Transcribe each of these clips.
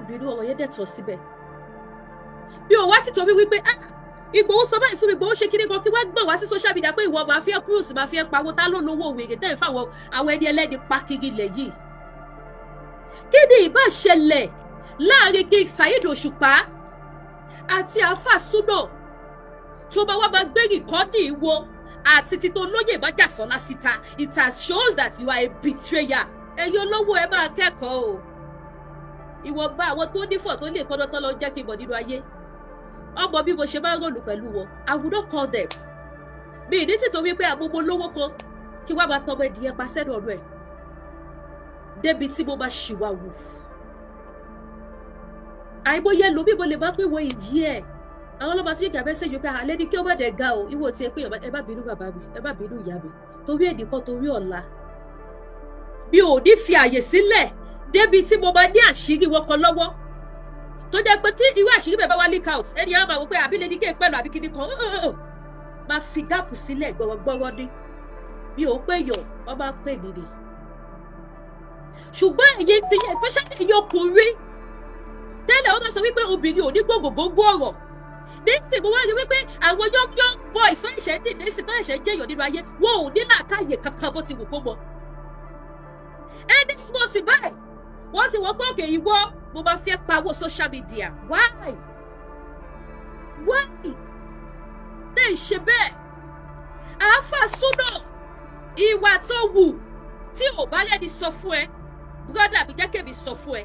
bínú ọ̀rọ̀ yẹn dẹ̀ tọ́ síbẹ̀ bí o wá ti torí wípé Ìgbòho sọ báyìí fún mi Ìgbòho ṣe kíní kan kí wọ́n gbọ̀n wá sí social media pé ìwọ máa fi ẹ́ cruise máa fi ẹ́ pawó tá ló lówó wèrè tẹ́ ẹ̀ fáwọn àwọn ẹni ẹlẹ́ni pa kiri ilẹ̀ yìí kí ni ìbá ṣẹlẹ̀ láàrin King Saheed Osupa àti Alfa Suna tó bá wá máa gbé rìkọ́dì wo àti títò lóyè bá jà sọ́lá síta it has shows that you are a betrayer ẹ̀yin olówó ẹ máa kẹ́kọ̀ọ́ o ìwọ̀nba àwọn tó nífọ̀ tó lè kọ́nà tán lọ jẹ́ kí n mọ̀ nínú ayé ọmọ bí mo ṣe máa ń ròlù pẹ̀lú wọn I would not call them mi ìdí tí torí pé àgbogbo lówó kan kí wọ́n máa tọmọ ẹ̀dìyẹ pa sẹ́nu ọ̀rọ̀ ẹ̀ débi tí mo máa ṣìwà wù àìmọye lómi mo lè má pé wọ ìyí ẹ̀ àwọn ọlọ́mọ tí yíkà fẹ́sẹ̀ yóò ká alẹ́ ní kí ó má dẹ̀ ga o ìwọ tí ẹ pé ẹ má bínú bàbá mi ẹ má bínú ìyá mi torí èdè kan torí ọ̀la mi ò ní fi àyè sílẹ̀ débi tí mo máa ní àṣírí wọn kan lọ́wọ́ tó jẹ́ pé tí irú àṣírí bẹ́ẹ̀ bá wá leak out ẹni àwọn máa wọ pé àbílẹ̀ ní kéè pẹ̀lú àbí kíní kan máa fi gáàpù sílẹ̀ gbọ̀rọ̀gbọ̀rọ̀ ní mi ò pé yọ̀ wọ́n máa pè mí ni ṣùgbọ́n èyí ti yẹ especially èyí ọkùnrin tẹ́lẹ̀ wọ́n bá sọ wípé obìnrin ò ní gbogbogbò ọ̀rọ̀ nísìnyí mo wá rí wípé àwọn young boys tó ẹ̀ṣẹ̀ dì nísìnyí tó ẹ̀ṣẹ̀ jẹ́yọ̀ nínú ayé wọn ò ní làákàyè kankan bó ti wù kó mọ ẹni small ti báyìí wọ́n ti wọ́n pé òkè ìwọ mo máa fẹ́ pawó social media why tẹ́ ì ṣe bẹ́ẹ̀ Alfa Suna ìwà tó wù tí ò bá lẹ́ni sọ fún ẹ brother mi jẹ́ kébì sọ fún ẹ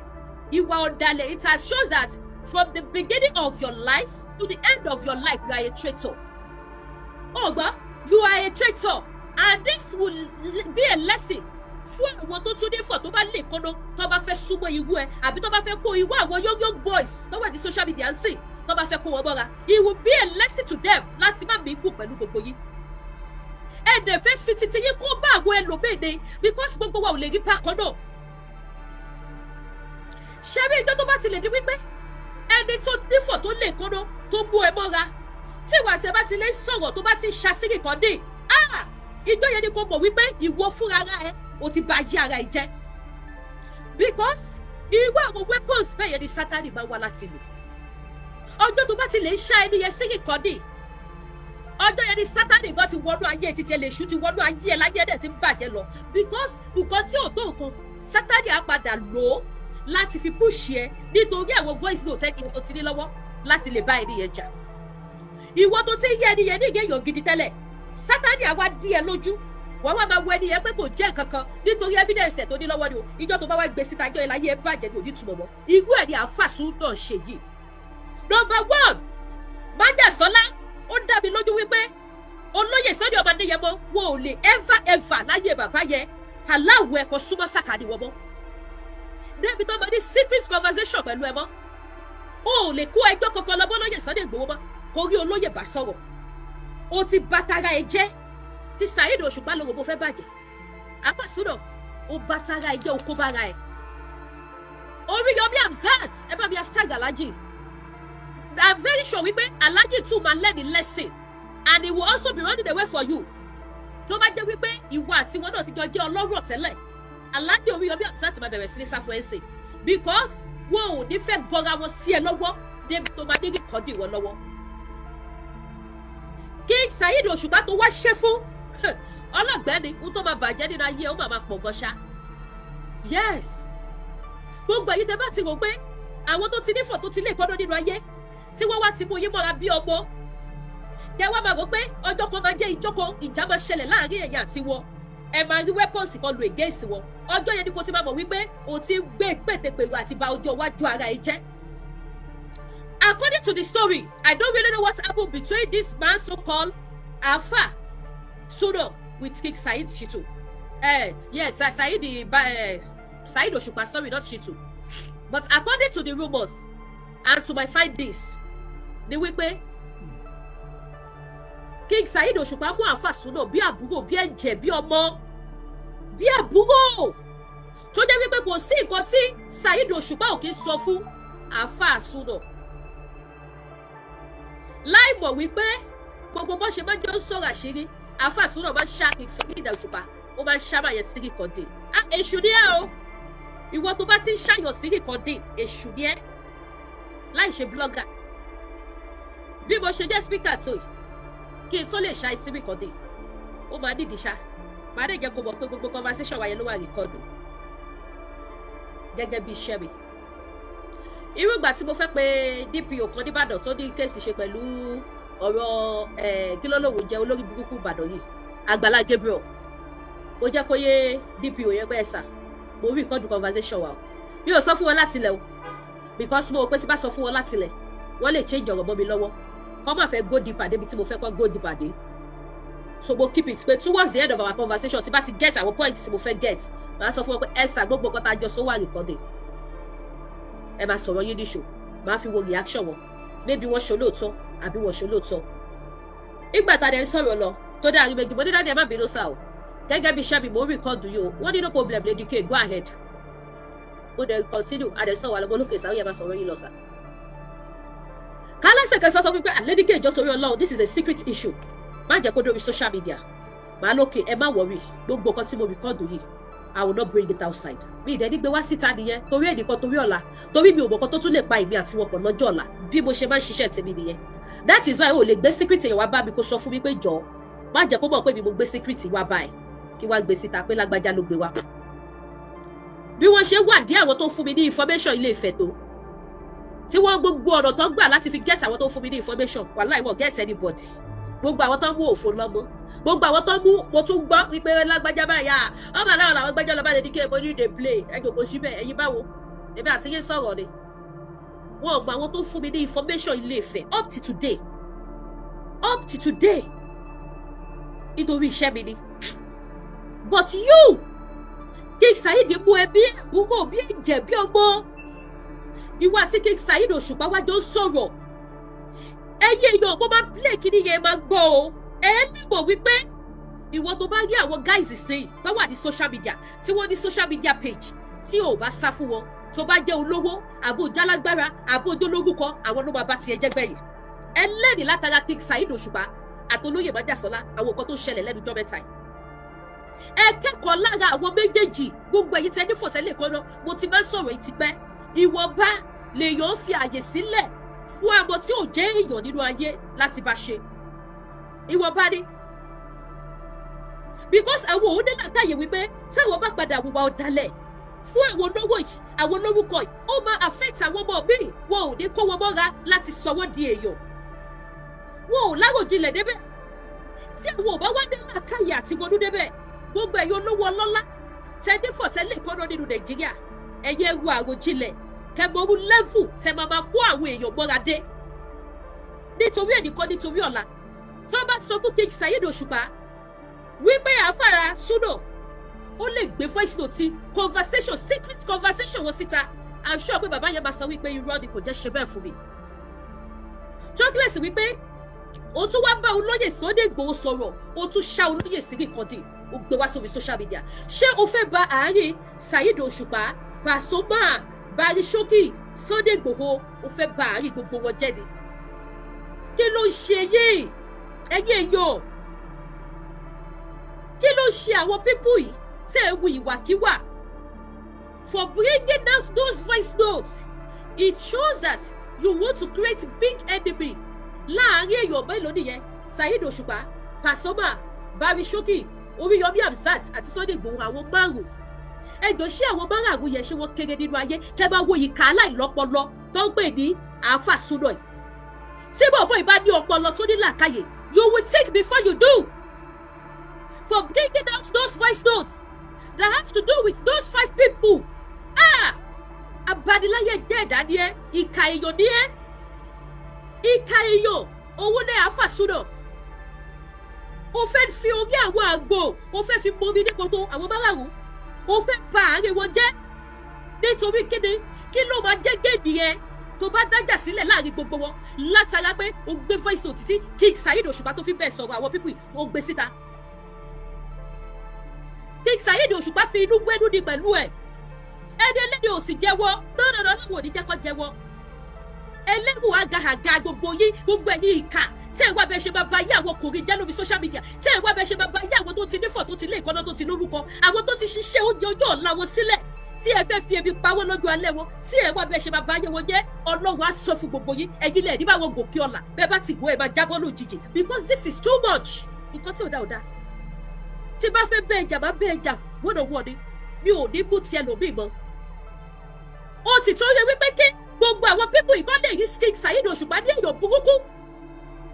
ìwà ọ̀dàlẹ̀ it has shows that from the beginning of your life to the end of your life you are a traitor ọgbà you are a traitor and this will be a lesson fún àwọn tó tún nífọ̀ tó bá lè kọ́nà tó bá fẹ́ súnmọ́ irú ẹ àbí tó bá fẹ́ kó irú àwọn young boys tó wà ní social media ń sìn tó bá fẹ́ kó wọn mọ́ra it will be a lesson to them láti má mí gùn pẹ̀lú gbogbo yín ẹ̀dẹ̀ fẹ́ fi titi yín kó bá àwọn ẹlòmíì because gbogbo wa ò lè rí bákan náà ṣẹ́rí ìjọ tó bá ti lè di wípé ẹni tó nífọ̀ tó lè kọ́nà tó mú ẹ mọ́ra tí ìwà tí ẹ bá ti lè sọ̀rọ̀ tó bá ti ṣàṣírí kan dé ìjọ yẹn ni kò mọ̀ wípé ìwọ fúnra ẹ o ti bà yí ara ẹ jẹ́ because irú àwọn weapons bẹ́ẹ̀ yẹn ni Sátánì máa wá láti lò ọjọ́ tó bá ti lè ṣá ẹni yẹn sí ìkọ́dé ọjọ́ yẹn ni Sátánì gan ti wọnú ayé títí ẹ lè ṣú ti wọnú ayé ẹ láyé ẹ̀ ti ń bàjẹ́ lọ because nǹkan tí ò tó nǹkan Sátánì á padà lò ó láti fi push ẹ nítorí àwọn voice note ẹni tó ti ní lọ́wọ́ láti lè bá ẹni yẹn jà ìwọ tó ti yẹ ẹni yẹn ní ìgéyàn gidi tẹ́lẹ̀ Sátánì á wá dí ẹ lójú wọ́n wá máa wọ ẹni yẹn pé kò jẹ́ kankan nítorí evidence ẹ̀ tó ní lọ́wọ́ ni o ìjọ tó bá wá gbé síta ìjọ ìláyé ẹ bàjẹ́ ní onítùmọ̀ mọ́ irú ẹ̀ ni Alfa Suna ṣe yìí. Number 1 májàsọ́lá ó dá mi lójú wípé olóyè Sunday ọba Adéyẹmọ wọn ò lè ever láyé bàbá yẹn aláwọ̀ ẹ̀kọ́ súnmọ́ sàkàdì wọ́n mọ́ débi tó máa ní secret conversation pẹ̀lú ẹ mọ́ o ò lè kó ẹjọ́ kankan lọ́bọ́ lóyè Sunday Igboho mọ́ kó rí olóyè bá sọ̀rọ̀ o ti bàtàrà ẹ jẹ́ tí Saheed Osupa lóko bó fẹ́ bàjẹ́ Alfa Suna ó bá tara ẹ jẹ́ okó bára ẹ Oríyọmí Hamzat ẹ bá mi hashtag Alhaji I'm very sure wípé Alhaji too máa learn the lesson and he will also be running the way for you tó bá jẹ́ wípé ìwọ àti wọn náà ti jọ jẹ́ ọlọ́rọ̀ tẹ́lẹ̀ Alhaji Oríyọmí Hamzat máa bẹ̀rẹ̀ sí ní sáfù ẹ̀sìn because wọn ò ní fẹ́ gọra wọn sí ẹ lọ́wọ́ débi tó máa ní rìkọ́dì wọn lọ́wọ́ King Saheed Osupa tó wá ṣẹ́ fún ọlọ́gbẹ́ni ó tó máa bàjẹ́ nínú ayé ó máa pọ̀ gan ṣá yes gbogbo èyí tẹ bá ti rò pé àwọn tó ti nífọ̀ tó ti lè kọ́dọ̀ nínú ayé tí wọ́n wá ti mú yín mọ́ra bí ọmọ kẹ wá máa rò pé ọjọ́ kan máa jẹ́ ìjókòó ìjà máa ṣẹlẹ̀ láàrin ẹ̀yin àti wọn ẹ máa rí weapons kan lu against wọn ọjọ́ yẹn ni kò ti máa mọ̀ wípé o ti gbé pètèpèrò àti bà ọjọ́ iwájú ara ẹ jẹ́. According to the story, I don't really know what happened between this man so-called Alfa Suna with King Saheed Shitu. Yes, Saheed Osupa, sorry, not Shitu. But according to the rumors and to my findings, the wípé King Saheed Osupa mú Alfa Suna bí àbúrò bí ẹ̀jẹ̀ bí ọmọ bí àbúrò tó jẹ́ wípé kò sí nǹkan tí Saheed Osupa ò kí ń sọ fún Alfa Suna. Láì mọ̀ wípé gbogbo bó ṣe máa jọ ń sọ̀rọ̀ àṣírí Alfa Suna máa ń ṣá King Saheed Osupa ó máa ń ṣá báyẹn sí nìkan dé èṣù ni ẹ o ìwọ tó bá ti ń ṣàyàn sí nìkan dé èṣù ni ẹ láì ṣe blogger bí mo ṣe jẹ́ speaker tó yìí kí n tó lè ṣa ìsinmi kan dé ó máa nídìí ṣá máa dé jẹ́ kó mọ̀ pé gbogbo conversation wa yẹn ló wà rìkọ́dù gẹ́gẹ́ bí iṣẹ́ mi. Irú ìgbà tí mo fẹ́ pe DPO kan nìbàdàn tó ní kéèsì ṣe pẹ̀lú ọ̀rọ̀ kílólòwò jẹ́ olórí burúkú Ìbàdàn yìí Àgbàlá Gabriel ó jẹ́ kó yé DPO yẹn pé ẹ̀sà mo rí rìkọ́dù conversation wa o mi ò sọ fún wọn láti lẹ̀ o because mo rò pé tí bá sọ fún wọn láti lẹ̀ wọ́n lè change ọ̀rọ̀ mọ́ mi lọ́wọ́ kọ́ máa fẹ́ go deeper débi tí mo fẹ́ kọ́ go deeper dé so mo keep it pé towards the end of our conversation tí bá ti get àwọn points tí mo fẹ́ get màá sọ fún wọn pé ẹ̀sà gbogbo nǹkan tá a jọ sọ wà recording ẹ máa sọ̀rọ̀ yín níṣò máa fi wo reaction wọn maybe wọ́n ṣe olóòótọ́ àbí wọ́n ṣe olóòótọ́. ìgbà tá a dẹ̀ ń sọ̀rọ̀ lọ tó dé àrí méjì mo ní dáadé ẹ má bínú sá o gẹ́gẹ́ bí iṣẹ́ mi mo ń record yìí o wọ́n ní no problem lady k go ahead mo dẹ̀ continue àdẹ̀sọ̀ wà lọ́gbọ́n lókè sáwọ́ yẹn máa sọ̀rọ̀ yín lọ sá. kálẹ́sẹ̀ kẹsàn sọ fún pé lady k ìjọ torí Ọlọ́run this is a secret issue má jẹ́ kó dórí social media màá lókè ẹ má worry gbogbo nǹkan tí mo record yìí I will not bring it outside. Mi ìdẹ́ni gbé wá síta nìyẹn torí ẹnìkan torí ọ̀la torí mi ò mọ̀ kan tó tún lè pa èmi àti wọn pọ̀ lọ́jọ́ ọ̀la bí mo ṣe máa ń ṣiṣẹ́ tèmi nìyẹn. That is why o lè gbé secret yẹn wá bá mi kó sọ fún mi pé jọ̀ọ́ má jẹ́ kó mọ̀ pé mi mo gbé secret wá bá ẹ̀ kí wá gbé síta pé lágbájá ló gbé wá. Bí wọ́n ṣe wà dí àwọn tó fún mi ní information Ilé Ifẹ̀ tó tí wọ́n gbogbo ọ̀nà tó gbà láti fi get àwọn tó fún mi ní information wàláì wọ́n get anybody gbogbo àwọn tó mú òfò lọ́mọ gbogbo àwọn tó mú mo tún gbọ́ wípé lágbájá báyà ọmọ aláwọ̀ làwọn gbájá lọ́ba lè ní kí ẹ ní dey play ẹjọ́ kò sí bẹ́ẹ̀ ẹ̀yin báwo èmi àti yín sọ̀rọ̀ ni wọ́n mọ àwọn tó fún mi ní information Ilé Ifẹ̀ up to today nítorí iṣẹ́ mi ni but you King Saheed mú ẹbí àbúrò bí ẹ̀jẹ̀ bí ọgbọ́n ìwọ àti King Saheed Òṣùpá wájọ sọ̀rọ̀ ẹ̀yin èèyàn mo máa play kí nìyẹn máa gbọ́ o ẹ nígbò wípé ìwọ tó bá rí àwọn guys sẹ́yìn tó wà ní social media tí wọ́n ní social media page tí ò bá sá fún wọn tó bá jẹ́ olówó àbò jálágbára àbò ojúlówúkọ àwọn ló máa bá tiẹ̀ jẹ́ gbẹ̀yìn ẹlẹ́rìí látara King Saheed Òṣùpá àtolóyè májàsọ́lá àwọn nǹkan tó ṣẹlẹ̀ lẹ́nu ọjọ́ mẹ́ta yìí ẹ kẹ́kọ̀ọ́ lára àwọn méjèèjì gbogbo ẹ̀yin tẹ́ ní fọ̀tẹ́lẹ̀ kan náà mo ti máa ń sọ̀rọ̀ yìí ti pẹ́ ìwọ̀nba lèèyàn fi àyè sílẹ̀ fún àwọn tí ò jẹ́ èèyàn nínú ayé láti bá ṣe ìwọ̀nba ni because àwọn òun nílà káyè wípé táwọn bá padà wùwà ọ̀dàlẹ̀ fún àwọn olówó yìí àwọn olórúkọ yìí ó máa affect àwọn ọmọ míì wọn ò ní kó wọn mọ́ra láti sọ wọ́n di èèyàn wọn ò láròjinlẹ̀ débẹ̀ tí àwọn ò bá wá nílà káyè àti wọnú débẹ̀ gbogbo ẹ̀yin olówó ọlọ́lá tẹ́dí fọ̀tẹ́lẹ̀ kọ́nà nínú Nàìjíríà ẹ̀yẹ ru àròjinlẹ̀ kẹmọrú lẹ́fù tẹ máa kó àwọn èèyàn mọ́ra dé nítorí ẹnìkan nítorí ọ̀la tó bá sọ fún King Saheed Òṣùpá wípé Alfa Suna ó lè gbé voice note conversation secret conversation wọn síta I'm sure pé bàbá yẹn máa sọ wípé irọ́ ni kò jẹ́ ṣe bẹ́ẹ̀ fún mi chocolate wípé ó tún wá bá olóyè Sunday Igboho sọ̀rọ̀ ó tún ṣá olóyè sí nìkandì ó gbé wá sórí social media ṣé o fẹ́ ba àárín Saheed Òṣùpá Pasuma Barishoki Sunday Igboho ó fẹ́ ba àárín gbogbo wọn jẹ́ ni kí ló ń ṣe yìí ẹ̀yin èèyàn kí ló ń ṣe àwọn pípù yìí tẹ́ ẹ wu ìwàkiwà for bringing out those voice notes it shows that you want to create big enemy láàárín èèyàn mélòó nìyẹn Saheed Òṣùpá Pasuma Barishoki Oríyọmí Hamzat àti Sunday Igboho àwọn márùn ẹjọ ṣé àwọn márùn yẹn ṣé wọ́n kéré nínú ayé kẹ́ bá wo ìka aláìlọ́pọlọ tó ń pè ní Alfa Suna yìí tí bọ̀bọ̀ ìbá ní ọpọlọ tó ní làákàyè you will think before you do for bringing out those voice notes that have to do with those 5 people abaniláyé jẹ́ ẹ̀dá ni ẹ́ ìka èèyàn ni ẹ́ ìka èèyàn owó ní Alfa Suna o fẹ́ fi orí àwọn àgbò o fẹ́ fi bomi ní koto àwọn márùn o fẹ́ pa àárín wọn jẹ́ nítorí kíni kí ló máa jẹ́ géèdì yẹn tó bá dájà sílẹ̀ láàrin gbogbo wọn látara pé o gbé voice note títí King Saheed Òṣùpá tó fi bẹ́ẹ̀ sọ̀rọ̀ àwọn pípì o gbé síta King Saheed Òṣùpá fi inú gbẹ́nu ní pẹ̀lú ẹ̀ ẹni ẹlẹ́ni ò sì jẹ́wọ́ lọ́nà lọ́wọ́ ní jẹ́kọ́ jẹ́wọ́ ẹlẹ́rù àgàhàgà gbogbo yín gbogbo ẹ̀yin ìkà tẹ́ ẹ̀ wá bẹ́ẹ̀ ṣe máa ba yé àwọn ọkùnrin jẹ́ lórí social media tẹ́ ẹ̀ wá bẹ́ẹ̀ ṣe máa ba yé àwọn tó ti nífọ̀ tó ti lé ìkọ́nà tó ti lórúkọ àwọn tó ti ṣiṣẹ́ oúnjẹ ọjọ́ ọ̀la wọn sílẹ̀ tí ẹ fẹ́ fi ebi pawọ́ lọ́jọ́ alẹ́ wọn tí ẹ wá bẹ́ẹ̀ ṣe máa bá yẹ wọn jẹ́ Ọlọ́run á sọ fún gbogbo yín ẹ̀yin lẹ̀ ní báwọn gòkè ọ̀la bẹ́ẹ̀ bá ti gò ẹ̀ máa jábọ́ lójijì because this is too much nǹkan tí ò dá ò dá tí bá fẹ́ bẹ́ẹ̀ jà máa bẹ́ẹ̀ jà wọ́n ni mi ò ní bú tiẹ̀ lómi mọ́ ó ti tó yẹ wípé kí gbogbo àwọn pípù ìkọ́lé yìí King Saheed Osupa ní èèyàn burúkú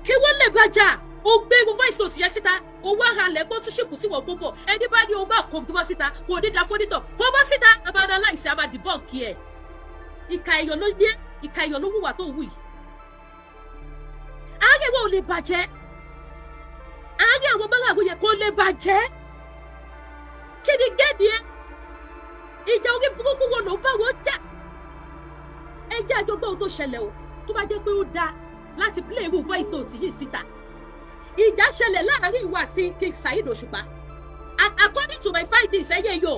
kí wọ́n lè bàjá ó gbé irun voice note yẹn síta owó àhàlẹ̀ gbọ́ tún ṣìkù tí wọ́n gbọ́ bọ̀ ẹni bá ní owó àkọ́gbọ́n síta kò ní da fónítọ̀ kó bọ́ síta abáná láìsí àmà dìbọ́ǹkì ẹ̀ ìka èèyàn ló yẹ ìka èèyàn ló wùwà tó wù yìí. ààrẹ wọn ò lè bàjẹ́ ààrẹ àwọn márààrún yẹn kò lè bàjẹ́ kí ni gẹ́ẹ̀dì ẹ ìjà orí burúkú wọn ló bá wọn jà ẹ jẹ́ àjọgbọ́n ohun tó ṣẹlẹ̀ o tó bá jẹ́ pé ó dáa láti play irú voice note yìí síta ìjà ṣẹlẹ̀ láàrin ìwọ àti King Saheed Osupa according to my findings ẹyẹ yóò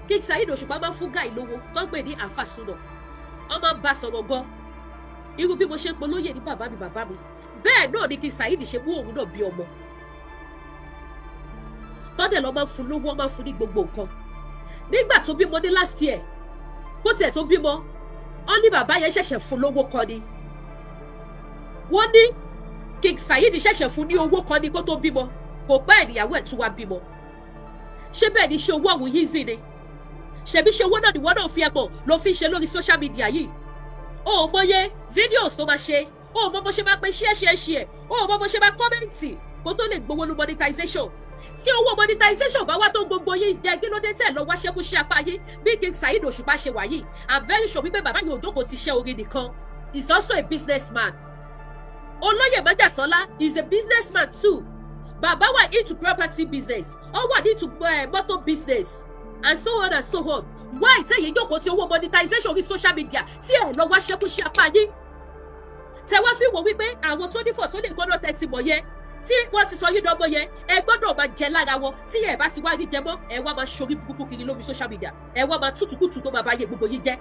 King Saheed Osupa máa ń fún guy lówó tó ń pè ní Alfa Suna wọ́n máa ń bá sọ̀rọ̀ gan irú bí mo ṣe ń polóyè ní bàbá mi bẹ́ẹ̀ náà ni King Saheed ṣe mú òun náà bí ọmọ tọ́dẹ̀ lọ́ máa ń fún lówó máa ń fún ní gbogbo nǹkan nígbà tó bímọ ní last year kó tiẹ̀ tó bímọ wọ́n ní bàbá yẹn ṣẹ̀ṣẹ̀ fún lówó kan ni wọ́n ní King Saheed ṣẹ̀ṣẹ̀ fún ní owó kan ní kó tó bímọ kò pẹ́ ìyàwó ẹ̀ tún wá bímọ ṣé bẹ́ẹ̀ ni ṣe owó àwọn yìí zì ni ṣebí ṣe owó náà ni wọ́n náà fi ẹ̀mọ̀ ló fi ṣe lórí social media yìí o ò mọye videos tó máa ṣe o ò mọ bó ṣe máa pe share o ò mọ bó ṣe máa kọ́mẹ́ǹtì kó tó lè gbowó lu monetization tí owó monetization bá wá tó gbogbo yín jẹ kí ló dé tẹ̀ lọ wá ṣẹ́kúṣẹ́ apá yín bí King Saheed Osupa ṣe wà yìí I'm very sure wípé bàbá yìí òjòkó ti ṣe orin nìkan he's also a businessman Olóyè Májàsọ́lá is a businessman too bàbá wà into property business ó wà into motor business and so on and so on why tẹ̀yìn jókòó tí owó monetization orí social media tí ẹ̀ lọ wá ṣẹ́kúṣẹ́ apá yín tẹ wá fi wò wípé àwọn tó nífọ̀ tó lè gbọ́dọ̀ tẹ̀sí mọ̀ yẹn tí wọ́n ti sọ yín dọ́gbọ́n yẹn ẹ gbọ́dọ̀ máa jẹ lára wọn tí ẹ bá ti wá rí jẹ mọ́ ẹ wá máa ṣorí burúkú kiri lórí social media ẹ wá máa tútùkùtù tó máa bá yẹ gbogbo yín jẹ́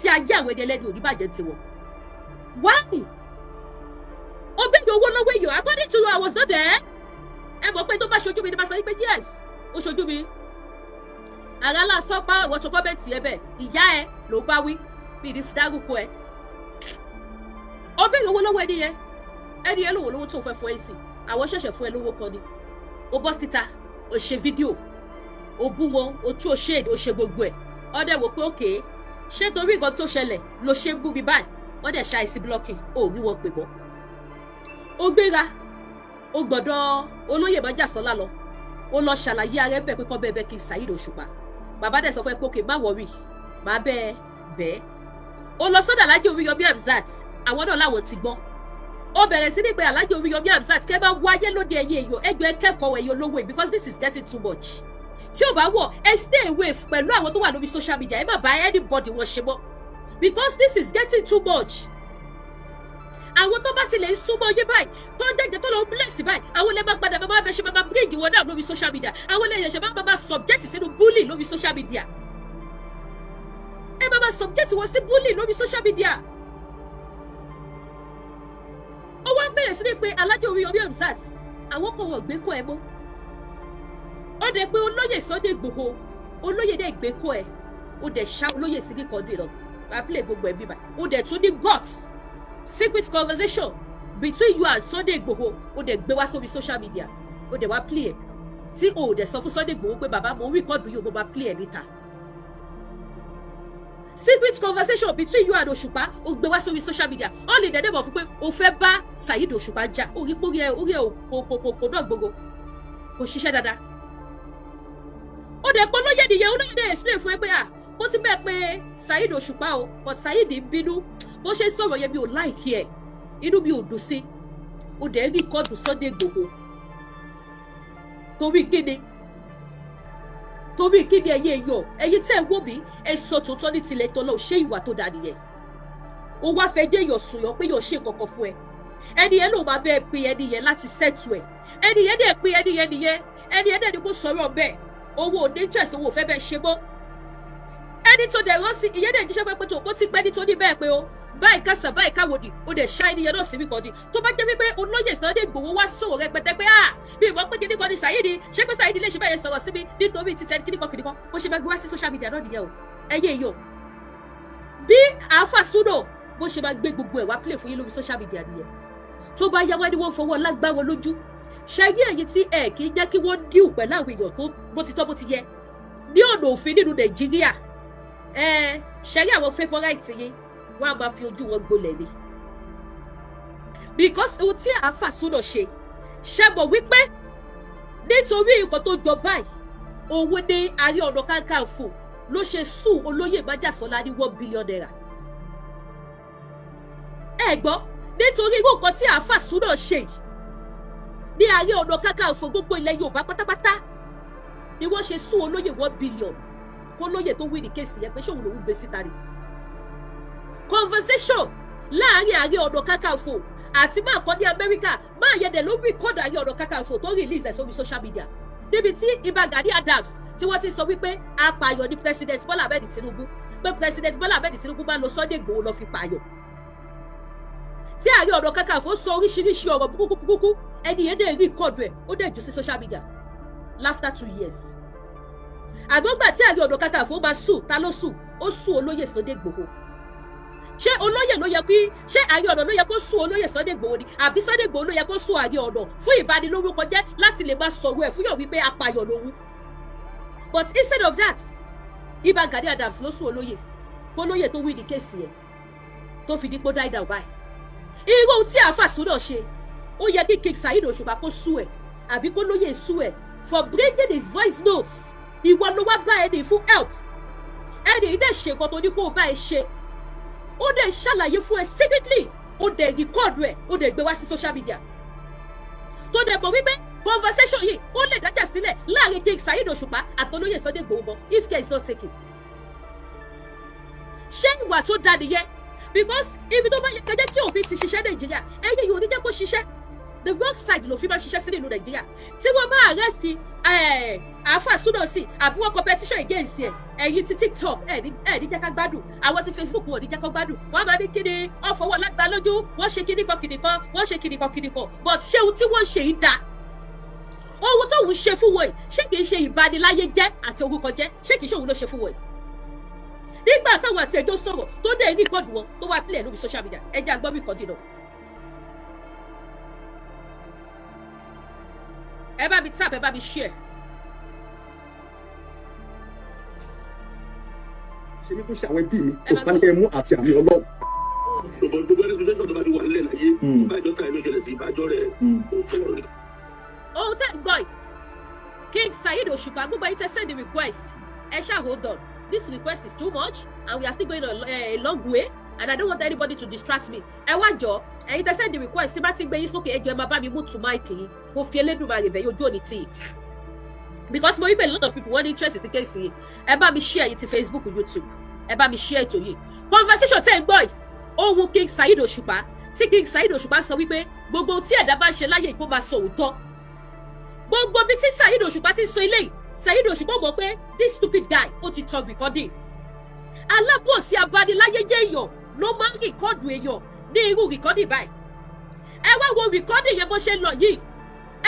tí ayé àwọn ẹni ẹlẹ́ni ò ní bàjẹ́ tiwọn. why ó bẹ́ẹ̀ owó lọ́wọ́ èèyàn according to you I was not there ẹ mọ̀ pé tó bá ṣojú mi ni bá sọ wípé yes ó ṣojú mi àrálà sọ́pá àwọn tó kọ́mẹ̀ntì ẹ bẹ́ẹ̀ ìyá ẹ ló bá wí bí ní dárúkọ ẹ ó bẹ́ẹ̀ owó lọ́wọ́ ẹni yẹn lówó lówó tó fẹ́ fún ẹ sí àwọn ṣẹ̀ṣẹ̀ fún ẹ lówó kan ni ó bọ́ síta ó ṣe fídíò ó bú wọn ó tú ó ṣe gbogbo ẹ̀ ó dẹ̀ wò pé òkè ṣé torí nǹkan tó ṣẹlẹ̀ ló ṣe ń bú mi báyìí wọ́n dẹ̀ ṣe àìsí blocking ó rí wọn pè mọ́ ó gbéra ó gbọ́dọ̀ Olóyè Májàsọ́lá lọ ó lọ ṣàlàyé ara ẹ̀ bẹ́ẹ̀ pé kọ́ bẹ́ẹ̀ bẹ́ẹ̀ King Saheed Osupa bàbá dẹ̀ sọ fún ẹ pé òkè má wọrí má bẹ́ẹ̀ ó lọ sọ́dọ̀ Alhaji Oríyọmí Hamzat àwọn náà láwọn ti gbọ́ ó bẹ̀rẹ̀ sí ní pé Alhaji Oríyọmí Hamzat kẹ́ bá wáyé lóde ẹ̀yẹ èèyàn ẹgbẹ́ kẹ́kọ̀ọ́ ẹ̀yẹ olówó yìí because this is getting too much tí ò bá wọ̀ ẹ stay away pẹ̀lú àwọn tó wà lórí social media ẹ má bá anybody wọn ṣe mọ́ because this is getting too much àwọn tó bá tilẹ̀ ń súnmọ́ yé báyìí tó ń dẹ́jẹ́ tó lọ ń bless báyìí àwọn ilé máa padà máa bẹ ṣe máa bring wọn down lórí social media àwọn ilé ẹ̀ṣẹ̀ máa subject sínú bully lórí social media ẹ máa subject wọn sí bully lórí social media. Ó wá bẹ̀rẹ̀ sí ní pé Alhaji Oríyọmí Hamzat àwọn kan wọ̀ gbé kọ́ ẹ mọ́ ó dẹ̀ pé olóyè Sunday Igboho olóyè dẹ̀ gbé kọ́ ẹ ó dẹ̀ ṣá olóyè sí ní kọ́ndé lọ àpilẹ̀ gbogbo ẹ̀ bíbá ó dẹ̀ tún ní guts secret conversation between you and Sunday Igboho ó dẹ̀ gbé wá sórí social media ó dẹ̀ wá play ẹ̀ tí ó dẹ̀ sọ fún Sunday Igboho pé bàbá mo record yìí ó máa play ẹ̀ níta secret conversation between you and Osupa ó gbé wá sórí social media all in the name of pé ó fẹ́ bá Saheed Osupa jà orí kò náà gbogbo kò ṣiṣẹ́ dáadáa ó dẹ̀ pọ́ lóye nìyẹn olóyè dẹ̀ explain fún ẹ pé mo ti bẹ́ẹ̀ pé Saheed Osupa o but Saheed ń bínú bó ṣe sọ̀rọ̀ yẹn mi ò like ẹ̀ inú mi ò dùn sí ó dẹ̀ rí kọ́ọ̀dù Sunday Igboho torí kíni ẹ̀yin èèyàn ẹ̀yin tẹ́ ẹ wò mí ẹ sọ tòótọ́ ní tilẹ̀ tọ́ lọ ṣé ìwà tó dà nìyẹn ó wá fẹ́ dé èèyàn sùn yàn pé yàn ṣe kankan fún ẹ ẹni yẹn ló máa bẹ́ẹ̀ pe ẹni yẹn láti settle ẹ ẹni yẹn dẹ̀ pe ẹni yẹn dẹ̀ ni kò sọ̀rọ̀ bẹ́ẹ̀ owó ò ní interest owó ò fẹ́ bẹ́ẹ̀ ṣe mọ́ ẹni tó dẹ̀ rán sí ìyẹn dẹ̀ jíṣẹ́ pé tó bó ti pẹ́ ní tó ní bẹ́ẹ̀ pé o báyìí kásà báyìí káwòdì ó dẹ̀ ṣá ènìyàn náà síbi kan ni tó bá jẹ́ wípé olóyè Sunday Igboho wá sọ̀rọ̀ rẹpẹtẹ pé bí ìwọ́n pé kíní kan ní Saheed ṣé pé Saheed lè ṣe báyẹn sọ̀rọ̀ sí mi nítorí títẹ kíní kan bó ṣe máa gbé wá sí social media náà nìyẹn o ẹyẹ èèyàn bí Alfa Suna bó ṣe máa gbé gbogbo ẹ̀ wá play fún yín lórí social media nìyẹn tó bá yá wá ní wọ́n fọwọ́ lágbá wọn lójú ṣẹ́yìn ẹ̀yìn tí ẹ̀ kì í jẹ́ kí wọ́n díù pẹ̀lú àwọn èèyàn tó bó ti tọ́ bó ti yẹ ní ọ̀nà òfin nínú Nàìjíríà ṣẹ́yìn àwọn favourite yín wọ́n á máa fi ojú wọn gbolẹ̀ ni because ohun tí Alfa Suna ṣe ṣẹ́bọ̀ wípé nítorí nǹkan tó jọ báyìí owó ní Ààrẹ Ọ̀nà Kakanfò ló ṣe sùn olóyè Májàsọ́lá ní $1 billion. ẹ gbọ́ nítorí irú nǹkan tí Alfa Suna ṣe yìí ní Ààrẹ Ọ̀nà Kakanfò gbogbo ilẹ̀ Yorùbá pátápátá ni wọ́n ṣe sùn olóyè $1 billion kó lóyè tó wí ní kéèsì yẹn pé ṣé òun lòún gbé síta ni. conversation láàrin Ààrẹ Ọ̀nà Kakanfò àti máa kọ́ ní Amẹ́ríkà máa yẹ dẹ̀ ló record Ààrẹ Ọ̀nà Kakanfò tó release ẹ̀ sórí social media níbi tí Ìbà Gani Adams tí wọ́n ti sọ wípé apààyàn ni President Bola Ahmed Tinubu pé President Bola Ahmed Tinubu bá lọ Sunday Igboho lọ fi pààyàn tí Ààrẹ Ọ̀nà Kakanfò sọ oríṣiríṣi ọ̀rọ̀ burúkú ẹni yẹn dẹ̀ record ẹ̀ ó dẹ̀ jù sí social media after 2 years àgbọ̀ngbà tí Ààrẹ Ọ̀nà Kakanfò máa sùn ta ló sùn ó sùn olóyè Sunday Igboho ṣé olóyè ló yẹ kí ṣé Ààrẹ Ọ̀nà ló yẹ kó sùn olóyè Sunday Igboho ni àbí Sunday Igboho ló yẹ kó sùn Ààrẹ Ọ̀nà fún ìbanilórúkọ jẹ́ láti lè máa sọ̀rọ̀ ẹ̀ fún yàn wípé apààyàn lòun but instead of that Ìbà Gani Adams ló sùn olóyè olóyè tó wí ní kéèsì ẹ̀ tó fi dípò die down báyìí irú tí Alfa Suna ṣe ó yẹ kí King Saheed Osupa kó sùn ẹ̀ àbí kó lóyè sùn ẹ̀ for bringing his voice notes ìwọ ló wá bá ẹni fún help ẹni ilé ṣe nǹkan tó ní kó o bá ẹ ṣe ó dẹ̀ ṣàlàyé fún ẹ secretly ó dẹ̀ record ẹ̀ ó dẹ̀ gbé wá sí social media tó dẹ̀ mọ̀ wípé conversation yìí ó lè dájà sílẹ̀ láàrin King Saheed Osupa àtolóyè Sunday Igboho if care is not taken ṣé ìwà tó da nìyẹn because ibi tó bá yẹ kẹjẹ kí òfin ti ṣiṣẹ́ Nàìjíríà ẹ̀yẹ yìí ò ní jẹ́ kó ṣiṣẹ́ the wrong side ló fi máa ṣiṣẹ́ sí nínú Nàìjíríà tí wọ́n máa arrest Alfa Suna sí àbí wọ́n competition against ẹ̀ ẹ̀yin ti TikTok ẹ̀ ní jẹ́ ká gbádùn àwọn ti Facebook wọ́n ní jẹ́ ká gbádùn wọ́n máa ní kíni wọ́n fọwọ́ lágbá lójú wọ́n ṣe kíní kan wọ́n ṣe kíní kan but ṣé ohun tí wọ́n ṣe yìí dáa ohun tó ń ṣe fún wọn yìí ṣé kìí ṣe ìbaniláyé jẹ́ àti orúkọ jẹ́ ṣé kìí ṣe òun ló ṣe fún wọn yìí nígbà táwọn àti ẹjọ́ sọ̀rọ̀ tó dé ní ìkọdù wọn tó wá pílẹ̀ lórí social media ẹ jẹ́ àgbọ́ bí ìkọdù náà. ẹ bá mi tap ẹ bá mi share. ṣe ní kó ṣe àwọn ẹbí mi kò sí pàǹkẹ́ mú àti àmì Ọlọ́run. gbogbo ẹni tó tó bá ti wà nílẹ̀ láyé ìbájọ́ ta ìlú ìṣẹ̀lẹ̀ sí ìbájọ́ rẹ̀ òótọ́ rẹ̀. ohun tẹ́ ń gbọ́ yìí King Saheed Osupa gbogbo yìí tẹ́ send the request ẹ ṣáà hold on this request is too much and we are still going a long way and I don't want anybody to distract me ẹ wá jọ ẹ̀yin tẹ́ send the request tí bá ti gbé yín sókè ẹ jọ̀ọ́ ẹ máa bá mi mú to mic yín mo fi Elédùmarè bẹ̀ yóò jó ní tí because mo rí pé a lot of people wọ́n ní interest in case yìí ẹ bá mi share yìí ti Facebook YouTube ẹ bá mi share ètò yìí conversation tẹ́ ń gbọ́ yìí ohun King Saheed Osupa tí King Saheed Osupa sọ wípé gbogbo tí ẹ̀dá bá ń ṣe láyé ìkó máa sọ òótọ́ gbogbo bí tí Saheed Osupa ti sọ eléyìí Saheed Osupa mọ̀ pé this stupid guy ó ti tọ recording alábòsí abaniláyé jẹ́ èèyàn ló máa ń rìkọ́dù èèyàn ní irú recording báyìí ẹ wá wo recording yẹn bó ṣe lọ yìí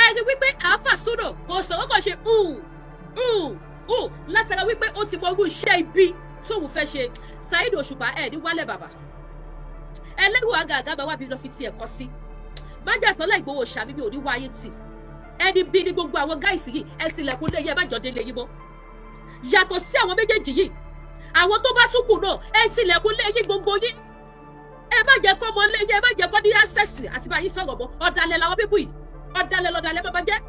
ẹ rí wípé Alfa Suna kò sọ̀rọ̀ kàn ṣe látara wípé ó ti mọ irú iṣẹ́ ibi tóun fẹ́ ṣe Saheed Osupa ẹ̀ ní wálẹ̀ bàbá ẹlẹ́rù àgàgà máa wá bí lọ́ fi tiẹ̀ kọ́ sí Májàsọ́lá Ìgbòho ṣàbí mi ò ní wáyé tì ẹni bí ní gbogbo àwọn gáìsì yìí ẹ tilẹ̀kùn lé yẹ má jọ délé yín mọ́ yàtọ̀ sí àwọn méjèèjì yìí àwọn tó bá tún kù náà ẹ tilẹ̀kùn lé yín gbogbo yín ẹ má jẹ́ kọ́ ọmọ lé yín ẹ má jẹ́ kọ́ ní access àti báyìí sọ̀rọ̀ mọ́ ọ̀dàlẹ̀ làwọn bíbù yìí ọ̀dàlẹ̀ lọ̀dàlẹ̀ bàbá jẹ́